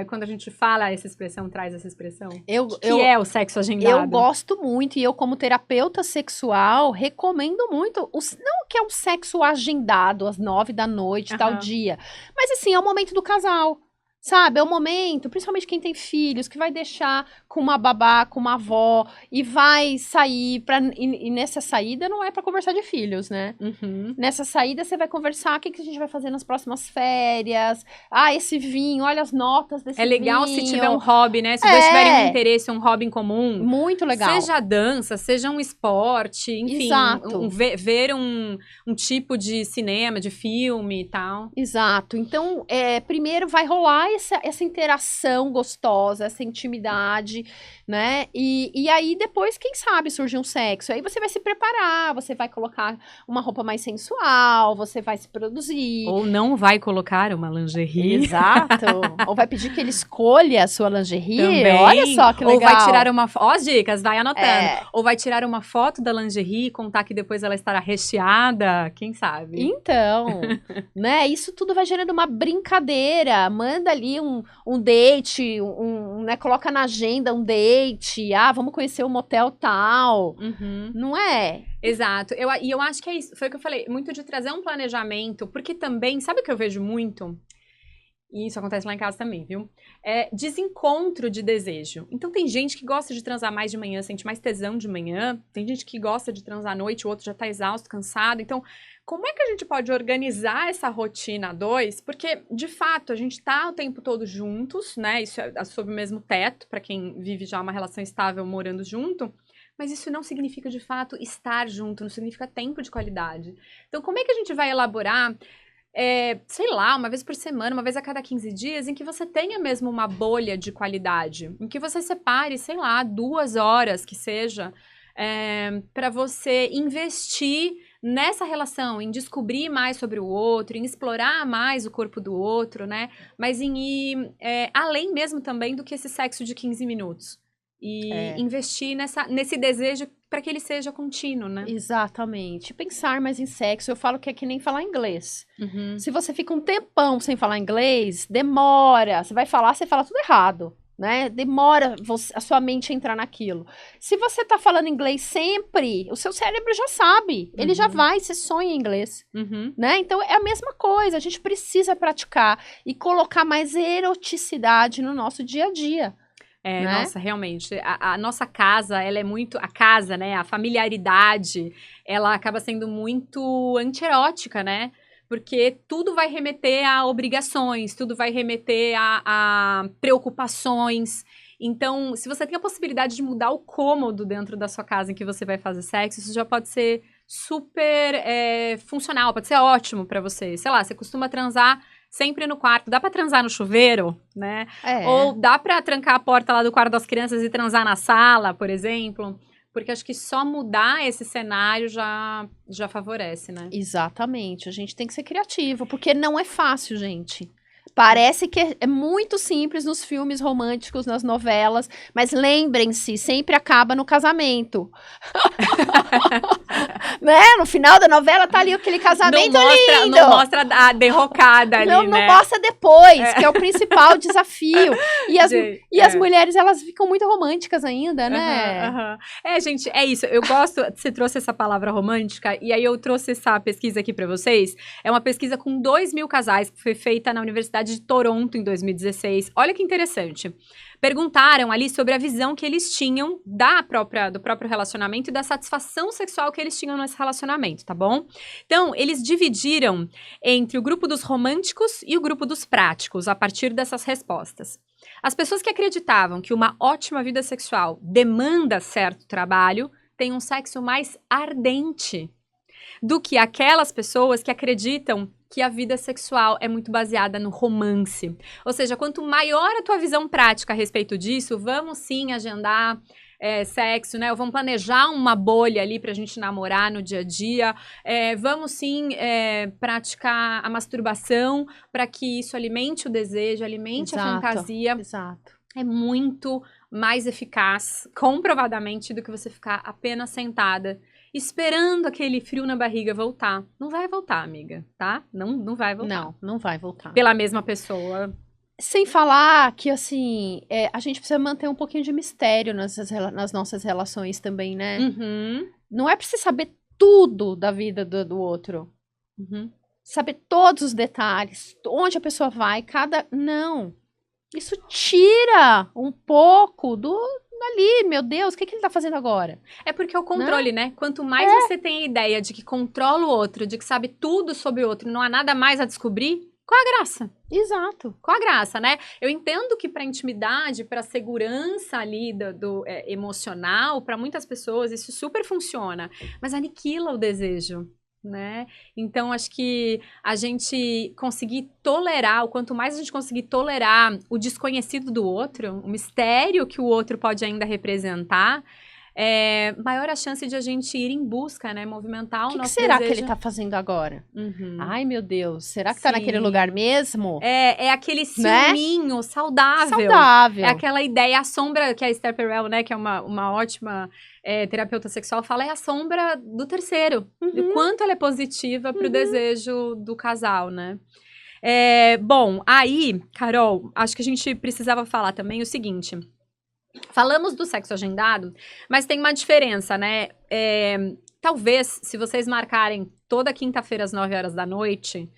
quando a gente fala essa expressão, traz essa expressão? Que é o sexo agendado? Eu gosto muito, e eu como terapeuta sexual, recomendo muito, não que é um sexo agendado às 9 da noite, tal dia, mas assim, é o momento do casal. Sabe, é o momento, principalmente quem tem filhos, que vai deixar com uma babá, com uma avó, e vai sair, e nessa saída não é pra conversar de filhos, né? Nessa saída você vai conversar o que a gente vai fazer nas próximas férias, esse vinho, olha as notas desse vinho. É legal se tiver um hobby, né? Se os dois tiverem um interesse, um hobby em comum. Muito legal. Seja dança, seja um esporte, enfim. Exato. Ver um tipo de cinema, de filme e tal. Exato. Então, primeiro vai rolar essa interação gostosa, essa intimidade, né? E aí, depois, quem sabe, surge um sexo. Aí você vai se preparar, você vai colocar uma roupa mais sensual, você vai se produzir. Ou não vai colocar uma lingerie. Exato. Ou vai pedir que ele escolha a sua lingerie. Também. Olha só que legal. Ou vai tirar uma... Ó as dicas, vai anotando. Ou vai tirar uma foto da lingerie e contar que depois ela estará recheada. Quem sabe? Então, né? Isso tudo vai gerando uma brincadeira. Manda ali um date, né? Coloca na agenda um date. Vamos conhecer um motel tal. Não é? Exato. E eu acho que é isso. Foi o que eu falei. Muito de trazer um planejamento. Porque também, sabe o que eu vejo muito? E isso acontece lá em casa também, viu? Desencontro de desejo. Então tem gente que gosta de transar mais de manhã, sente mais tesão de manhã. Tem gente que gosta de transar à noite, o outro já tá exausto, cansado. Então, como é que a gente pode organizar essa rotina a dois? Porque, de fato, a gente tá o tempo todo juntos, né? Isso é sob o mesmo teto, para quem vive já uma relação estável morando junto. Mas isso não significa, de fato, estar junto, não significa tempo de qualidade. Então, como é que a gente vai elaborar... sei lá, uma vez por semana, uma vez a cada 15 dias, em que você tenha mesmo uma bolha de qualidade, em que você separe, sei lá, 2 horas que seja, para você investir nessa relação, em descobrir mais sobre o outro, em explorar mais o corpo do outro, né? Mas em ir além mesmo também do que esse sexo de 15 minutos. E investir nesse desejo para que ele seja contínuo, né? Exatamente. Pensar mais em sexo, eu falo que é que nem falar inglês. Se você fica um tempão sem falar inglês, demora. Você vai falar, você fala tudo errado, né? Demora a sua mente a entrar naquilo. Se você tá falando inglês sempre, o seu cérebro já sabe. Ele já vai, você sonha em inglês, né? Então, é a mesma coisa. A gente precisa praticar e colocar mais eroticidade no nosso dia a dia. Né? Nossa, realmente, a nossa casa, ela é muito, a casa, né, a familiaridade, ela acaba sendo muito antierótica, né, porque tudo vai remeter a obrigações, tudo vai remeter a preocupações. Então, se você tem a possibilidade de mudar o cômodo dentro da sua casa em que você vai fazer sexo, isso já pode ser super funcional, pode ser ótimo pra você. Sei lá, você costuma transar sempre no quarto, dá pra transar no chuveiro, né? Ou dá pra trancar a porta lá do quarto das crianças e transar na sala, por exemplo. Porque acho que só mudar esse cenário já favorece, né? Exatamente. A gente tem que ser criativo, porque não é fácil, gente. Parece que é muito simples nos filmes românticos, nas novelas, mas lembrem-se, sempre acaba no casamento. Né? No final da novela tá ali aquele casamento lindo. Não mostra a derrocada ali, não mostra depois, que é o principal desafio. E as mulheres, elas ficam muito românticas ainda, né? Gente, é isso. Eu gosto, você trouxe essa palavra romântica, e aí eu trouxe essa pesquisa aqui pra vocês. É uma pesquisa com 2.000 casais, que foi feita na Universidade de Toronto em 2016. Olha que interessante. Perguntaram ali sobre a visão que eles tinham do próprio relacionamento e da satisfação sexual que eles tinham nesse relacionamento, tá bom? Então, eles dividiram entre o grupo dos românticos e o grupo dos práticos, a partir dessas respostas. As pessoas que acreditavam que uma ótima vida sexual demanda certo trabalho têm um sexo mais ardente. do que aquelas pessoas que acreditam que a vida sexual é muito baseada no romance. Ou seja, quanto maior a tua visão prática a respeito disso, vamos sim agendar sexo, né? Ou vamos planejar uma bolha ali pra gente namorar no dia a dia. Vamos sim praticar a masturbação para que isso alimente o desejo, alimente a fantasia. Exato. É muito mais eficaz, comprovadamente, do que você ficar apenas sentada esperando aquele frio na barriga voltar. Não vai voltar, amiga, tá? Não vai voltar. Não vai voltar. Pela mesma pessoa. Sem falar que, assim, a gente precisa manter um pouquinho de mistério nas nossas relações também, né? Uhum. Não é pra você saber tudo da vida do outro. Uhum. Saber todos os detalhes, onde a pessoa vai, Não. Isso tira um pouco ali, meu Deus, o que ele tá fazendo agora? É porque é o controle, né? Quanto mais você tem a ideia de que controla o outro, de que sabe tudo sobre o outro, não há nada mais a descobrir, qual a graça? Exato. Qual a graça, né? Eu entendo que pra intimidade, pra segurança ali do emocional, pra muitas pessoas isso super funciona, mas aniquila o desejo. Né? Então, acho que a gente conseguir tolerar, o quanto mais a gente conseguir tolerar o desconhecido do outro, o mistério que o outro pode ainda representar, maior a chance de a gente ir em busca, né? Movimentar o nosso desejo. O que será que ele tá fazendo agora? Uhum. Ai, meu Deus, será que tá naquele lugar mesmo? É aquele ciúminho saudável. Saudável. É aquela ideia, a sombra que a Esther Perel, né, que é uma ótima terapeuta sexual, fala, é a sombra do terceiro. O quanto ela é positiva pro desejo do casal, né? Bom, aí, Carol, acho que a gente precisava falar também o seguinte. Falamos do sexo agendado, mas tem uma diferença, né? Talvez, se vocês marcarem toda quinta-feira às 9 horas da noite,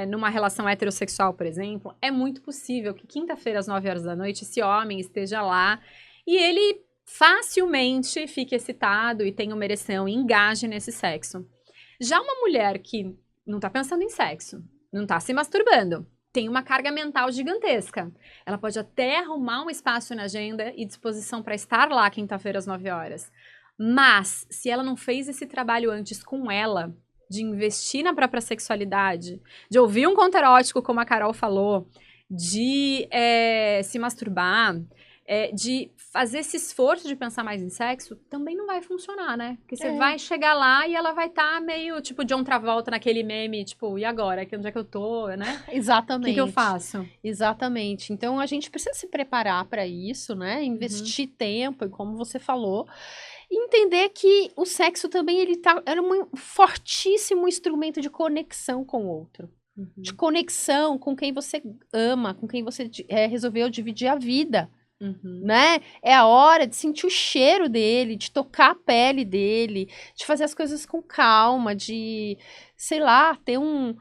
numa relação heterossexual, por exemplo, é muito possível que quinta-feira às 9 horas da noite esse homem esteja lá e ele facilmente fique excitado e tenha uma ereção e engaje nesse sexo. Já uma mulher que não tá pensando em sexo, não tá se masturbando, tem uma carga mental gigantesca. Ela pode até arrumar um espaço na agenda e disposição para estar lá quinta-feira às 9 horas. Mas, se ela não fez esse trabalho antes com ela, de investir na própria sexualidade, de ouvir um conto erótico, como a Carol falou, de se masturbar, de fazer esse esforço de pensar mais em sexo, também não vai funcionar, né? Porque você vai chegar lá e ela vai estar meio, tipo, John Travolta naquele meme, tipo, e agora? Onde é que eu tô, né? Exatamente. O que eu faço? Exatamente. Então, a gente precisa se preparar para isso, né? Investir tempo, e como você falou, e entender que o sexo também, era um fortíssimo instrumento de conexão com o outro. De conexão com quem você ama, com quem você resolveu dividir a vida. Né? É a hora de sentir o cheiro dele, de tocar a pele dele, de fazer as coisas com calma, de, sei lá, ter um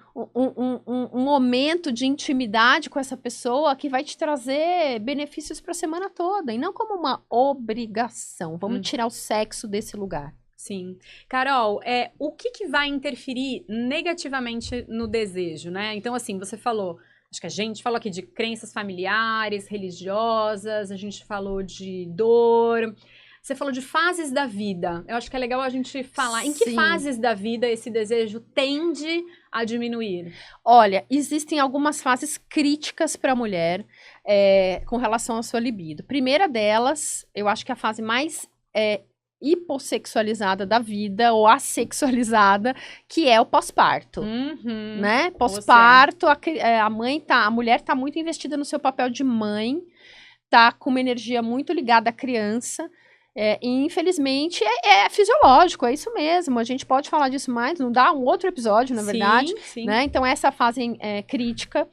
momento de intimidade com essa pessoa que vai te trazer benefícios para a semana toda, e não como uma obrigação. Vamos tirar o sexo desse lugar. Sim. Carol, o que vai interferir negativamente no desejo, né? Então, assim, você falou... Acho que a gente falou aqui de crenças familiares, religiosas, a gente falou de dor, você falou de fases da vida. Eu acho que é legal a gente falar em que fases da vida esse desejo tende a diminuir. Olha, existem algumas fases críticas para a mulher com relação à sua libido. Primeira delas, eu acho que a fase mais hipossexualizada da vida, ou assexualizada, que é o pós-parto, né? Pós-parto, a mulher tá muito investida no seu papel de mãe, tá com uma energia muito ligada à criança, e infelizmente é fisiológico, é isso mesmo, a gente pode falar disso mais, não dá um outro episódio, na verdade, sim. Né? Então essa fase crítica,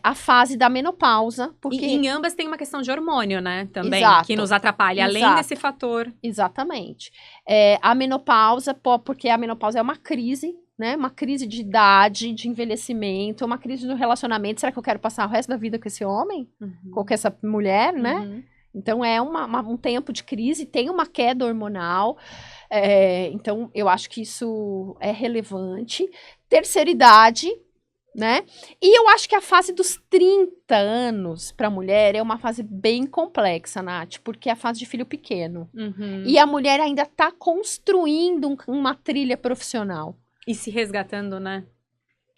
a fase da menopausa, porque... E em ambas tem uma questão de hormônio, né, também, Exato. que nos atrapalha, além desse fator. Exatamente. A menopausa, porque a menopausa é uma crise, né, uma crise de idade, de envelhecimento, uma crise no relacionamento. Será que eu quero passar o resto da vida com esse homem? Com essa mulher, né? Então, é um tempo de crise, tem uma queda hormonal, então, eu acho que isso é relevante. Terceira idade, né? E eu acho que a fase dos 30 anos para a mulher é uma fase bem complexa, Nath, porque é a fase de filho pequeno. E a mulher ainda tá construindo uma trilha profissional. E se resgatando, né?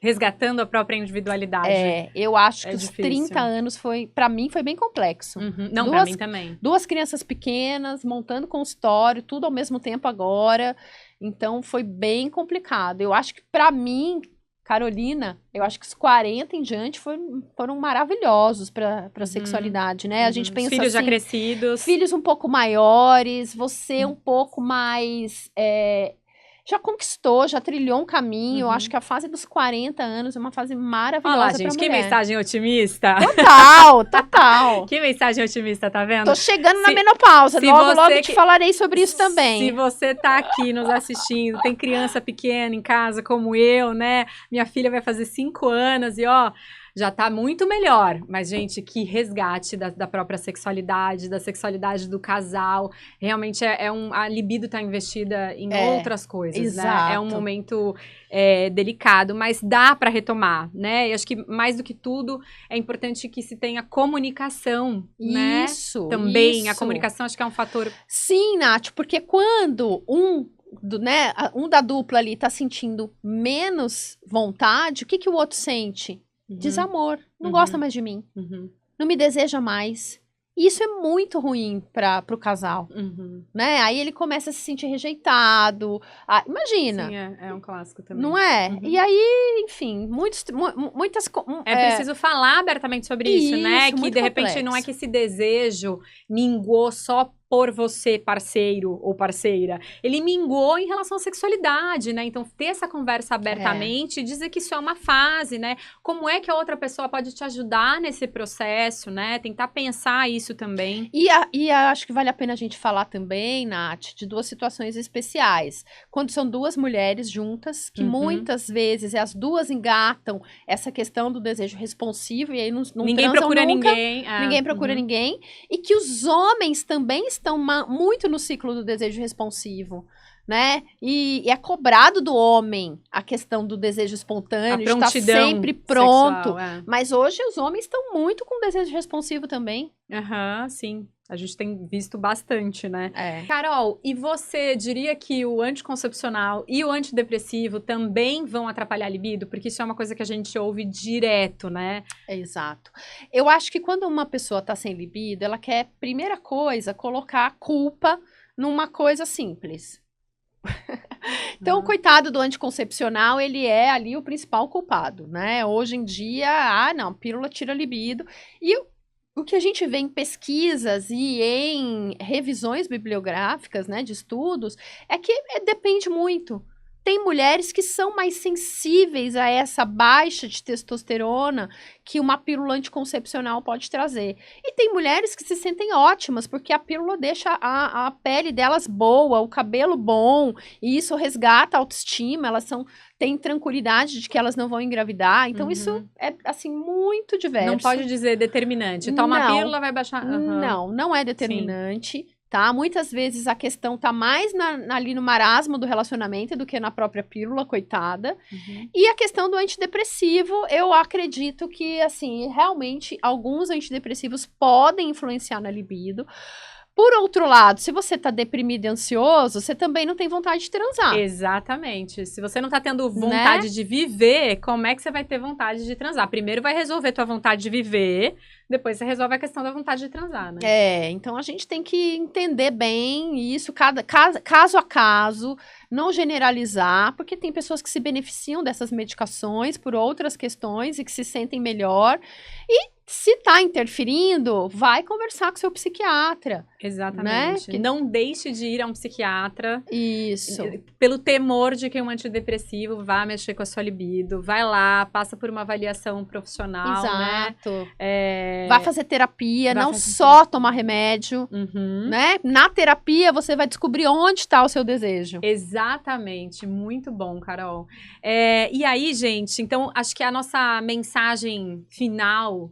Resgatando a própria individualidade. Eu acho que os difícil. 30 anos para mim foi bem complexo. Não, para mim também. 2 crianças pequenas, montando consultório, tudo ao mesmo tempo agora. Então foi bem complicado. Eu acho que para mim, Carolina, eu acho que os 40 em diante foram maravilhosos para a sexualidade, né? A gente pensa filhos assim, já crescidos. Filhos um pouco maiores, você um pouco mais... já conquistou, já trilhou um caminho. Eu acho que a fase dos 40 anos é uma fase maravilhosa. Olha lá, gente, que mensagem otimista. Total. Que mensagem otimista, tá vendo? Tô chegando na menopausa, logo te falarei sobre isso também. Se você tá aqui nos assistindo, tem criança pequena em casa como eu, né? Minha filha vai fazer 5 anos e ó... já tá muito melhor. Mas, gente, que resgate da própria sexualidade, da sexualidade do casal. Realmente a libido tá investida em outras coisas, exato. né? É um momento delicado, mas dá para retomar, né? E acho que, mais do que tudo, é importante que se tenha comunicação, né? Isso, também. A comunicação acho que é um fator... Sim, Nath, porque quando um da dupla ali tá sentindo menos vontade, o que o outro sente? Desamor, não gosta mais de mim, não me deseja mais. Isso é muito ruim pro casal, né? Aí ele começa a se sentir rejeitado. Imagina. Sim, é um clássico também. Não é? E aí, enfim, muitas... preciso falar abertamente sobre isso, né? Que, de repente, não é que esse desejo minguou só por você, parceiro ou parceira. Ele minguou em relação à sexualidade, né? Então, ter essa conversa abertamente e dizer que isso é uma fase, né? Como é que a outra pessoa pode te ajudar nesse processo, né? Tentar pensar isso também. E acho que vale a pena a gente falar também, Nath, de 2 situações especiais. Quando são 2 mulheres juntas, que muitas vezes as duas engatam essa questão do desejo responsivo e aí não ninguém procura nunca, ninguém. Ninguém procura ninguém. E que os homens também estão muito no ciclo do desejo responsivo, né? E é cobrado do homem a questão do desejo espontâneo, de estar sempre pronto. Sexual, Mas hoje os homens estão muito com desejo responsivo também. Sim. A gente tem visto bastante, né? Carol, e você diria que o anticoncepcional e o antidepressivo também vão atrapalhar a libido? Porque isso é uma coisa que a gente ouve direto, né? Exato. Eu acho que quando uma pessoa tá sem libido, ela quer, primeira coisa, colocar a culpa numa coisa simples. Então, coitado do anticoncepcional, ele é ali o principal culpado, né? Hoje em dia, pílula tira libido. E o que a gente vê em pesquisas e em revisões bibliográficas, né, de estudos, é que depende muito. Tem mulheres que são mais sensíveis a essa baixa de testosterona que uma pílula anticoncepcional pode trazer. E tem mulheres que se sentem ótimas, porque a pílula deixa a pele delas boa, o cabelo bom, e isso resgata a autoestima, têm tranquilidade de que elas não vão engravidar. Então, isso é, assim, muito diverso. Não pode dizer determinante. Toma a pílula, vai baixar... Não é determinante. Sim. Tá? Muitas vezes a questão tá mais ali no marasmo do relacionamento do que na própria pílula, coitada. E a questão do antidepressivo, eu acredito que, assim, realmente alguns antidepressivos podem influenciar na libido. Por outro lado, se você tá deprimido e ansioso, você também não tem vontade de transar. Exatamente. Se você não tá tendo vontade de viver, como é que você vai ter vontade de transar? Primeiro vai resolver tua vontade de viver, depois você resolve a questão da vontade de transar, né? Então a gente tem que entender bem isso, caso a caso, não generalizar, porque tem pessoas que se beneficiam dessas medicações por outras questões e que se sentem melhor. E se tá interferindo, vai conversar com seu psiquiatra. Exatamente. Né? Não deixe de ir a um psiquiatra. Isso. Pelo temor de que um antidepressivo vá mexer com a sua libido. Vai lá, passa por uma avaliação profissional, Exato. né? Vai fazer terapia, só tomar remédio, né? Na terapia, você vai descobrir onde está o seu desejo. Exatamente. Muito bom, Carol. E aí, gente, então, acho que a nossa mensagem final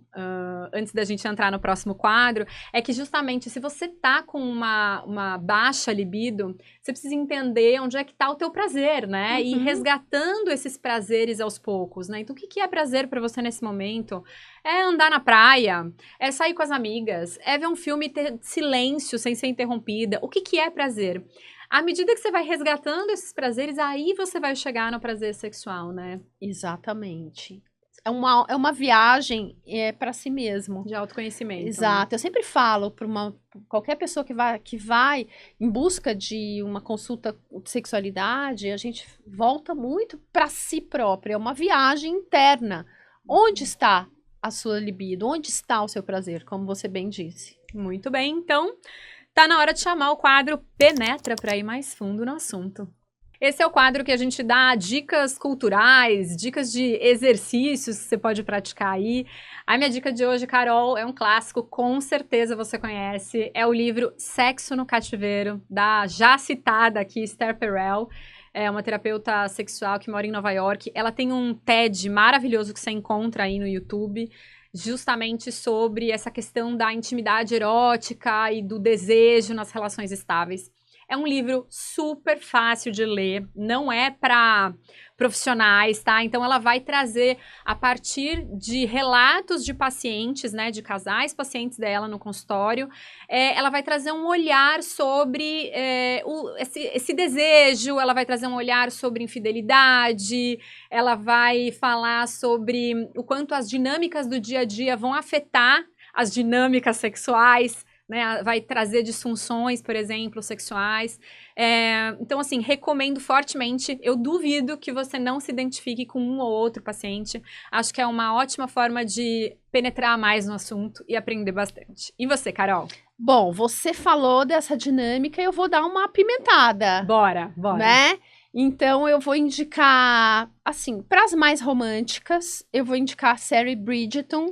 antes da gente entrar no próximo quadro, é que justamente se você tá com uma baixa libido, você precisa entender onde é que tá o teu prazer, né? E ir resgatando esses prazeres aos poucos, né? Então, o que é prazer para você nesse momento? É andar na praia, é sair com as amigas, é ver um filme e ter silêncio sem ser interrompida. O que é prazer? À medida que você vai resgatando esses prazeres, aí você vai chegar no prazer sexual, né? Exatamente. É uma viagem para si mesmo. De autoconhecimento. Exato. Né? Eu sempre falo para qualquer pessoa que vai em busca de uma consulta de sexualidade, a gente volta muito para si própria. É uma viagem interna. Onde está a sua libido? Onde está o seu prazer? Como você bem disse. Muito bem. Então, tá na hora de chamar o quadro Penetra para ir mais fundo no assunto. Esse é o quadro que a gente dá dicas culturais, dicas de exercícios que você pode praticar aí. A minha dica de hoje, Carol, é um clássico, com certeza você conhece. É o livro Sexo no Cativeiro, da já citada aqui Esther Perel. É uma terapeuta sexual que mora em Nova York. Ela tem um TED maravilhoso que você encontra aí no YouTube, justamente sobre essa questão da intimidade erótica e do desejo nas relações estáveis. É um livro super fácil de ler, não é para profissionais, tá? Então, ela vai trazer, a partir de relatos de pacientes, né, de casais pacientes dela no consultório, ela vai trazer um olhar sobre esse desejo, ela vai trazer um olhar sobre infidelidade, ela vai falar sobre o quanto as dinâmicas do dia a dia vão afetar as dinâmicas sexuais, né, vai trazer disfunções, por exemplo, sexuais. Então, assim, recomendo fortemente. Eu duvido que você não se identifique com um ou outro paciente. Acho que é uma ótima forma de penetrar mais no assunto e aprender bastante. E você, Carol? Bom, você falou dessa dinâmica e eu vou dar uma apimentada. Bora. Né? Então, eu vou indicar, assim, para as mais românticas, eu vou indicar a série Bridgerton.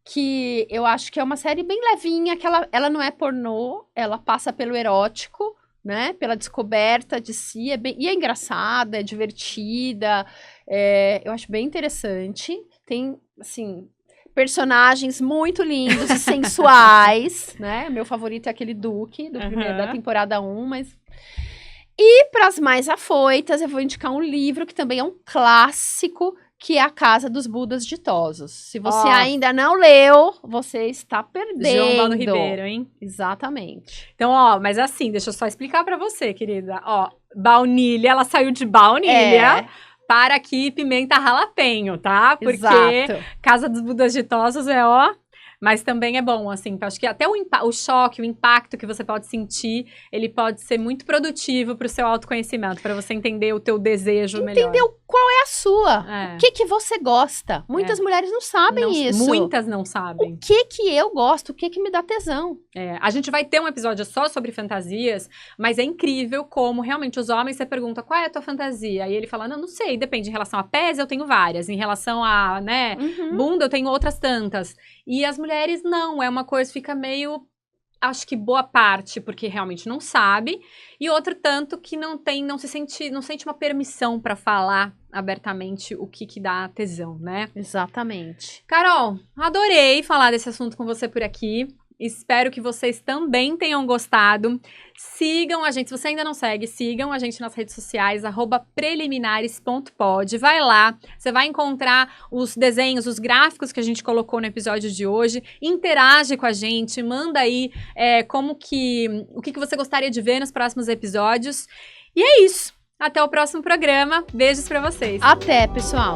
Que eu acho que é uma série bem levinha, que ela não é pornô, ela passa pelo erótico, né? Pela descoberta de si, e é engraçada, é divertida, eu acho bem interessante. Tem, assim, personagens muito lindos e sensuais, né? Meu favorito é aquele Duque, da temporada 1, mas... E para as mais afoitas, eu vou indicar um livro que também é um clássico, que é A Casa dos Budas Ditosos. Se você ainda não leu, você está perdendo. João Baldo Ribeiro, hein? Exatamente. Então, mas assim, deixa eu só explicar pra você, querida. Baunilha, ela saiu de baunilha para aqui pimenta ralapenho, tá? Porque Casa dos Budas Ditosos é, mas também é bom, assim, acho que até o choque, o impacto que você pode sentir, ele pode ser muito produtivo para o seu autoconhecimento, para você entender o teu desejo melhor. Entender qual é a sua, o que você gosta. Muitas mulheres não sabem isso. Muitas não sabem. O que eu gosto, o que me dá tesão. A gente vai ter um episódio só sobre fantasias, mas é incrível como realmente os homens, você pergunta, qual é a tua fantasia? E ele fala, não sei, depende, em relação a pés eu tenho várias, em relação a, né, bunda eu tenho outras tantas. E as mulheres não, é uma coisa, fica meio, acho que boa parte, porque realmente não sabe, e outro tanto que não sente uma permissão para falar abertamente o que dá tesão, né? Exatamente. Carol, adorei falar desse assunto com você por aqui. Espero que vocês também tenham gostado. Sigam a gente, se você ainda não segue, sigam a gente nas redes sociais, @preliminares.pod. Vai lá, você vai encontrar os desenhos, os gráficos que a gente colocou no episódio de hoje. Interage com a gente, manda aí o que você gostaria de ver nos próximos episódios. E é isso. Até o próximo programa. Beijos pra vocês. Até, pessoal.